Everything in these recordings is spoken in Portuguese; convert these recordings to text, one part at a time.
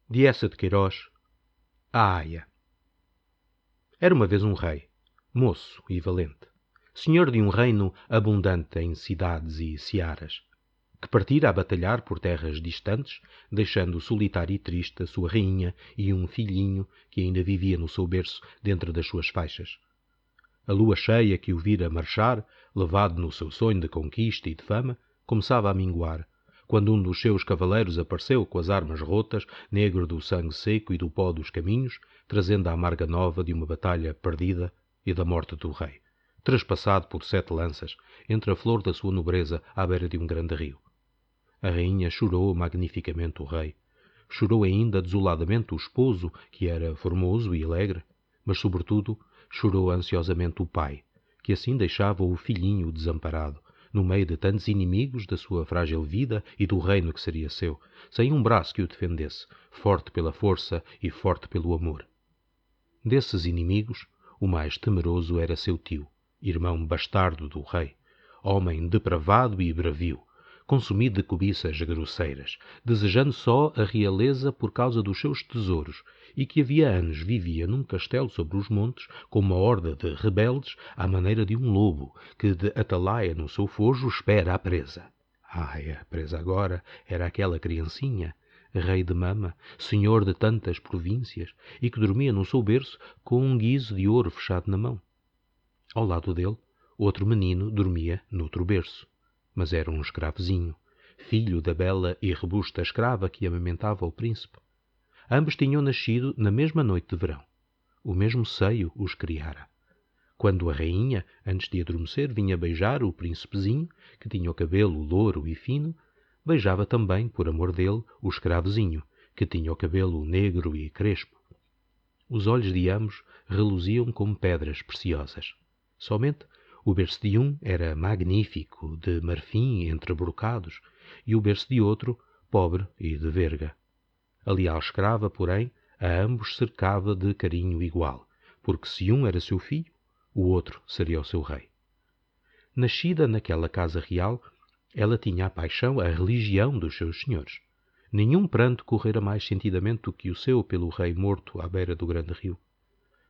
De Eça de Queiroz, a Aia. Era uma vez um rei, moço e valente, senhor de um reino abundante em cidades e searas, que partira a batalhar por terras distantes, deixando solitário e triste a sua rainha e um filhinho que ainda vivia no seu berço dentro das suas faixas. A lua cheia que o vira marchar, levado no seu sonho de conquista e de fama, começava a minguar, quando um dos seus cavaleiros apareceu com as armas rotas, negro do sangue seco e do pó dos caminhos, trazendo a amarga nova de uma batalha perdida e da morte do rei, trespassado por 7 lanças, entre a flor da sua nobreza à beira de um grande rio. A rainha chorou magnificamente o rei. Chorou ainda desoladamente o esposo, que era formoso e alegre, mas, sobretudo, chorou ansiosamente o pai, que assim deixava o filhinho desamparado, no meio de tantos inimigos da sua frágil vida e do reino que seria seu, sem um braço que o defendesse, forte pela força e forte pelo amor. Desses inimigos, o mais temeroso era seu tio, irmão bastardo do rei, homem depravado e bravio, consumido de cobiças grosseiras, desejando só a realeza por causa dos seus tesouros, e que havia anos vivia num castelo sobre os montes com uma horda de rebeldes à maneira de um lobo que de atalaia no seu fojo espera a presa. Ai, a presa agora era aquela criancinha, rei de mama, senhor de tantas províncias, e que dormia no seu berço com um guizo de ouro fechado na mão. Ao lado dele, outro menino dormia noutro berço, mas era um escravozinho, filho da bela e robusta escrava que amamentava o príncipe. Ambos tinham nascido na mesma noite de verão. O mesmo seio os criara. Quando a rainha, antes de adormecer, vinha beijar o príncipezinho, que tinha o cabelo louro e fino, beijava também, por amor dele, o escravozinho, que tinha o cabelo negro e crespo. Os olhos de ambos reluziam como pedras preciosas. Somente o berço de um era magnífico, de marfim entre brocados, e o berço de outro, pobre e de verga. A leal escrava, porém, a ambos cercava de carinho igual, porque se um era seu filho, o outro seria o seu rei. Nascida naquela casa real, ela tinha a paixão, a religião dos seus senhores. Nenhum pranto correra mais sentidamente do que o seu pelo rei morto à beira do grande rio.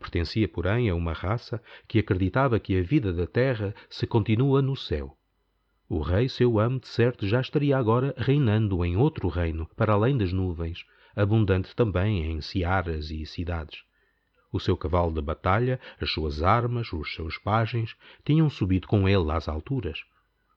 Pertencia, porém, a uma raça que acreditava que a vida da terra se continua no céu. O rei, seu amo, de certo, já estaria agora reinando em outro reino, para além das nuvens, abundante também em searas e cidades. O seu cavalo de batalha, as suas armas, os seus pajens, tinham subido com ele às alturas.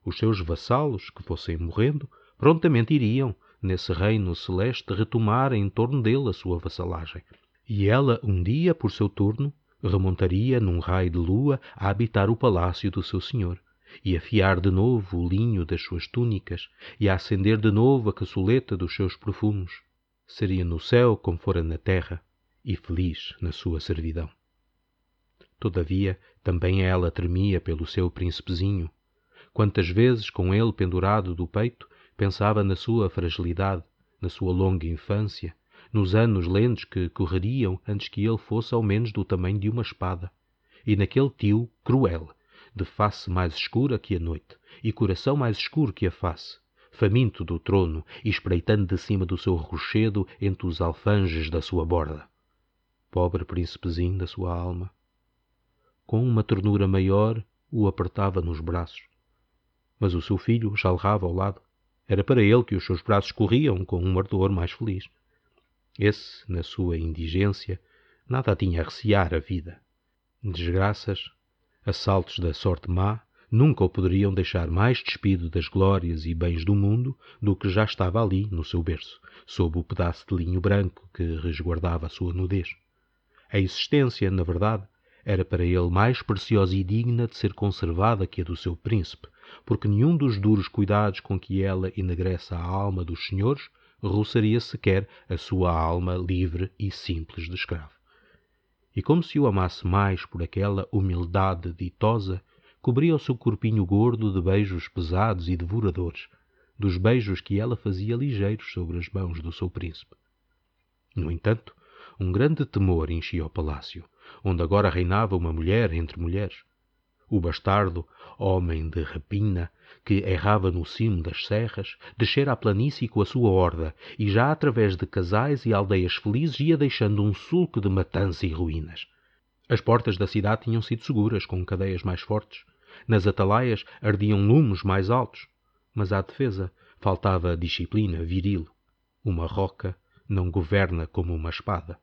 Os seus vassalos, que fossem morrendo, prontamente iriam, nesse reino celeste, retomar em torno dele a sua vassalagem. E ela, um dia, por seu turno, remontaria num raio de lua a habitar o palácio do seu senhor, e a fiar de novo o linho das suas túnicas, e a acender de novo a caçuleta dos seus perfumes. Seria no céu como fora na terra, e feliz na sua servidão. Todavia, também ela tremia pelo seu príncipezinho. Quantas vezes, com ele pendurado do peito, pensava na sua fragilidade, na sua longa infância, nos anos lentos que correriam antes que ele fosse ao menos do tamanho de uma espada, e naquele tio cruel, de face mais escura que a noite, e coração mais escuro que a face, faminto do trono e espreitando de cima do seu rochedo entre os alfanjes da sua borda. Pobre príncipezinho da sua alma. Com uma ternura maior, o apertava nos braços. Mas o seu filho chalrava ao lado. Era para ele que os seus braços corriam com um ardor mais feliz. Esse, na sua indigência, nada tinha a recear a vida. Desgraças, assaltos da sorte má, nunca o poderiam deixar mais despido das glórias e bens do mundo do que já estava ali no seu berço, sob o pedaço de linho branco que resguardava a sua nudez. A existência, na verdade, era para ele mais preciosa e digna de ser conservada que a do seu príncipe, porque nenhum dos duros cuidados com que ela enegrece a alma dos senhores roçaria sequer a sua alma livre e simples de escravo. E como se o amasse mais por aquela humildade ditosa, cobria o seu corpinho gordo de beijos pesados e devoradores, dos beijos que ela fazia ligeiros sobre as mãos do seu príncipe. No entanto, um grande temor enchia o palácio, onde agora reinava uma mulher entre mulheres. O bastardo, homem de rapina, que errava no cimo das serras, descera a planície com a sua horda, e já através de casais e aldeias felizes ia deixando um sulco de matança e ruínas. As portas da cidade tinham sido seguras, com cadeias mais fortes. Nas atalaias ardiam lumes mais altos. Mas à defesa faltava disciplina viril. Uma roca não governa como uma espada.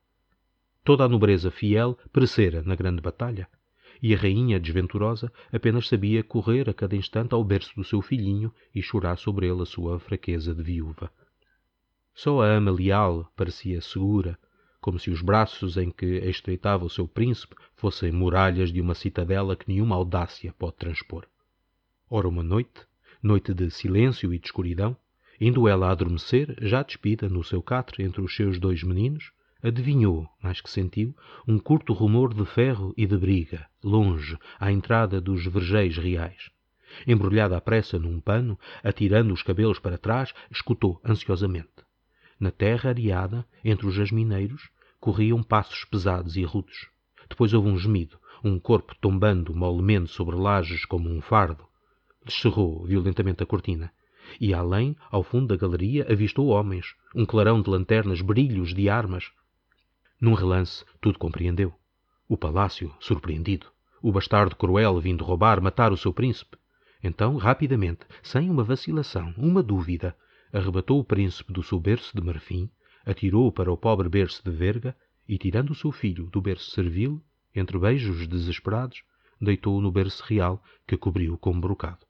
Toda a nobreza fiel perecera na grande batalha, e a rainha desventurosa apenas sabia correr a cada instante ao berço do seu filhinho e chorar sobre ele a sua fraqueza de viúva. Só a ama leal parecia segura, como se os braços em que estreitava o seu príncipe fossem muralhas de uma citadela que nenhuma audácia pode transpor. Ora, uma noite, noite de silêncio e de escuridão, indo ela a adormecer, já despida no seu catre entre os seus 2 meninos, adivinhou, mais que sentiu, um curto rumor de ferro e de briga, longe, à entrada dos vergéis reais. Embrulhada à pressa num pano, atirando os cabelos para trás, escutou ansiosamente. Na terra areada, entre os jasmineiros, corriam passos pesados e rudes. Depois houve um gemido, um corpo tombando molemente sobre lajes como um fardo. Descerrou violentamente a cortina. E além, ao fundo da galeria, avistou homens, um clarão de lanternas, brilhos de armas. Num relance, tudo compreendeu. O palácio, surpreendido. O bastardo cruel vindo roubar, matar o seu príncipe. Então, rapidamente, sem uma vacilação, uma dúvida, arrebatou o príncipe do seu berço de marfim, atirou-o para o pobre berço de verga e, tirando o seu filho do berço servil, entre beijos desesperados, deitou-o no berço real que cobriu com brocado.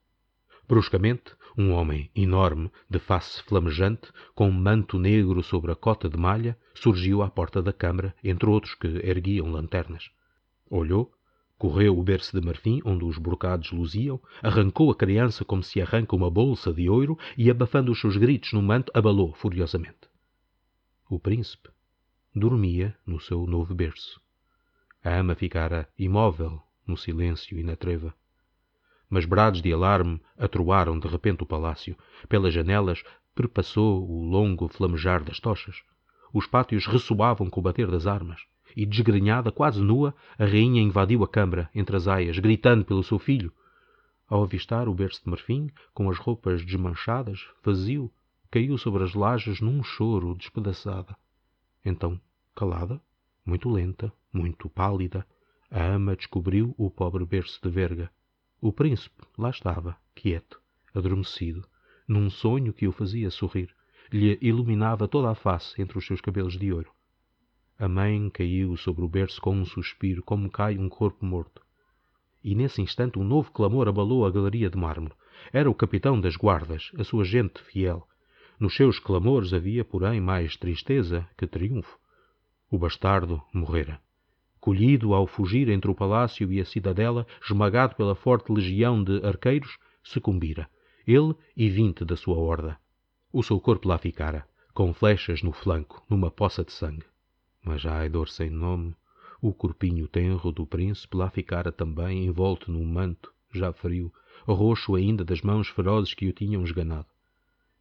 Bruscamente, um homem enorme, de face flamejante, com um manto negro sobre a cota de malha, surgiu à porta da câmara, entre outros que erguiam lanternas. Olhou, correu o berço de marfim onde os brocados luziam, arrancou a criança como se arranca uma bolsa de ouro e, abafando os seus gritos no manto, abalou furiosamente. O príncipe dormia no seu novo berço. A ama ficara imóvel no silêncio e na treva. Mas brados de alarme atroaram de repente o palácio. Pelas janelas perpassou o longo flamejar das tochas. Os pátios ressoavam com o bater das armas. E, desgrenhada, quase nua, a rainha invadiu a câmara, entre as aias, gritando pelo seu filho. Ao avistar o berço de marfim, com as roupas desmanchadas, vazio, caiu sobre as lajes num choro despedaçada. Então, calada, muito lenta, muito pálida, a ama descobriu o pobre berço de verga. O príncipe lá estava, quieto, adormecido, num sonho que o fazia sorrir, lhe iluminava toda a face entre os seus cabelos de ouro. A mãe caiu sobre o berço com um suspiro, como cai um corpo morto. E nesse instante um novo clamor abalou a galeria de mármore. Era o capitão das guardas, a sua gente fiel. Nos seus clamores havia, porém, mais tristeza que triunfo. O bastardo morrera. Colhido ao fugir entre o palácio e a cidadela, esmagado pela forte legião de arqueiros, sucumbira, ele e 20 da sua horda. O seu corpo lá ficara, com flechas no flanco, numa poça de sangue. Mas, ai, dor sem nome, o corpinho tenro do príncipe lá ficara também, envolto num manto, já frio, roxo ainda das mãos ferozes que o tinham esganado.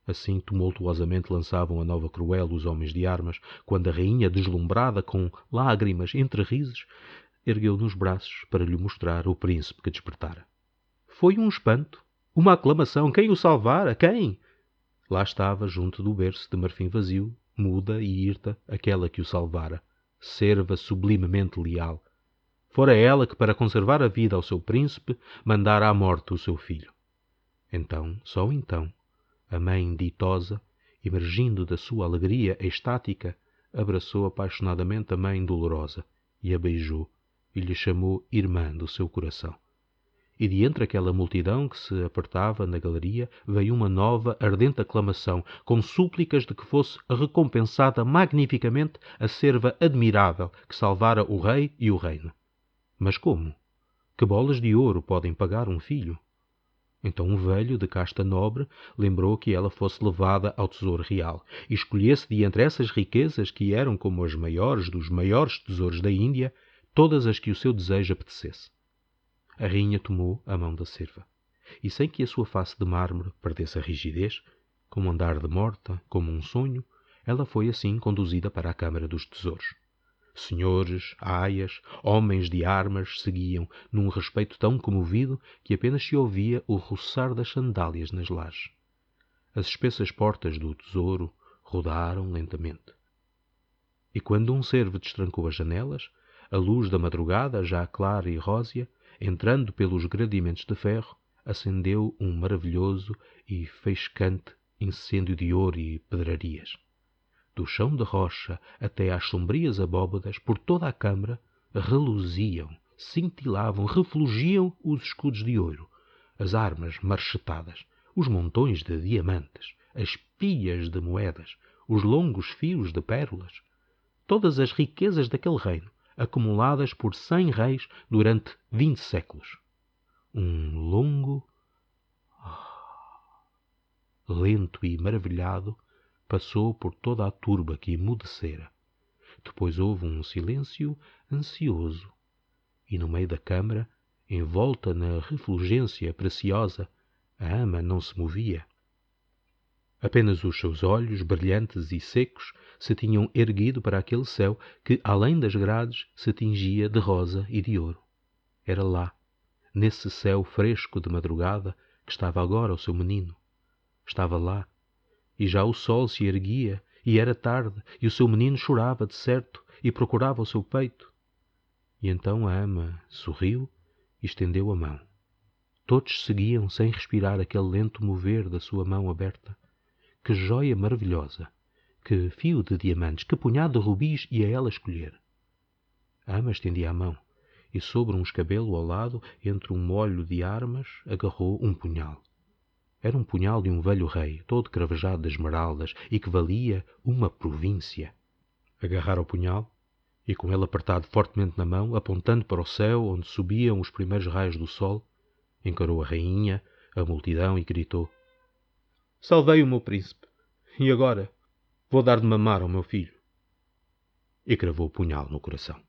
Assim tumultuosamente lançavam a nova cruel os homens de armas, quando a rainha, deslumbrada, com lágrimas entre risos, ergueu nos braços para lhe mostrar o príncipe que despertara. Foi um espanto, uma aclamação. Quem o salvara? Quem? Lá estava, junto do berço de marfim vazio, muda e hirta, aquela que o salvara, serva sublimemente leal. Fora ela que, para conservar a vida ao seu príncipe, mandara à morte o seu filho. Então, só então, a mãe ditosa, emergindo da sua alegria extática, abraçou apaixonadamente a mãe dolorosa e a beijou e lhe chamou irmã do seu coração. E de entre aquela multidão que se apertava na galeria veio uma nova, ardente aclamação, com súplicas de que fosse recompensada magnificamente a serva admirável que salvara o rei e o reino. Mas como? Que bolas de ouro podem pagar um filho? Então um velho de casta nobre lembrou que ela fosse levada ao tesouro real e escolhesse de entre essas riquezas, que eram como as maiores dos maiores tesouros da Índia, todas as que o seu desejo apetecesse. A rainha tomou a mão da serva, e sem que a sua face de mármore perdesse a rigidez, com um andar de morta, como um sonho, ela foi assim conduzida para a câmara dos tesouros. Senhores, aias, homens de armas seguiam, num respeito tão comovido que apenas se ouvia o roçar das sandálias nas lajes. As espessas portas do tesouro rodaram lentamente. E quando um cervo destrancou as janelas, a luz da madrugada, já clara e rósea, entrando pelos gradimentos de ferro, acendeu um maravilhoso e faiscante incêndio de ouro e pedrarias. Do chão de rocha até às sombrias abóbadas, por toda a câmara, reluziam, cintilavam, refulgiam os escudos de ouro, as armas marchetadas, os montões de diamantes, as pilhas de moedas, os longos fios de pérolas, todas as riquezas daquele reino, acumuladas por 100 reis durante 20 séculos. Um longo, lento e maravilhado passou por toda a turba que emudecera. Depois houve um silêncio ansioso, e no meio da câmara, envolta na refulgência preciosa, a ama não se movia. Apenas os seus olhos, brilhantes e secos, se tinham erguido para aquele céu que, além das grades, se tingia de rosa e de ouro. Era lá, nesse céu fresco de madrugada, que estava agora o seu menino. Estava lá, e já o sol se erguia, e era tarde, e o seu menino chorava de certo, e procurava o seu peito. E então a ama sorriu e estendeu a mão. Todos seguiam sem respirar aquele lento mover da sua mão aberta. Que joia maravilhosa! Que fio de diamantes! Que punhado de rubis ia ela escolher! A ama estendia a mão, e sobre um escabelo ao lado, entre um molho de armas, agarrou um punhal. Era um punhal de um velho rei, todo cravejado de esmeraldas, e que valia uma província. Agarrara o punhal, e com ele apertado fortemente na mão, apontando para o céu onde subiam os primeiros raios do sol, encarou a rainha, a multidão e gritou: Salvei o meu príncipe, e agora vou dar de mamar ao meu filho. E cravou o punhal no coração.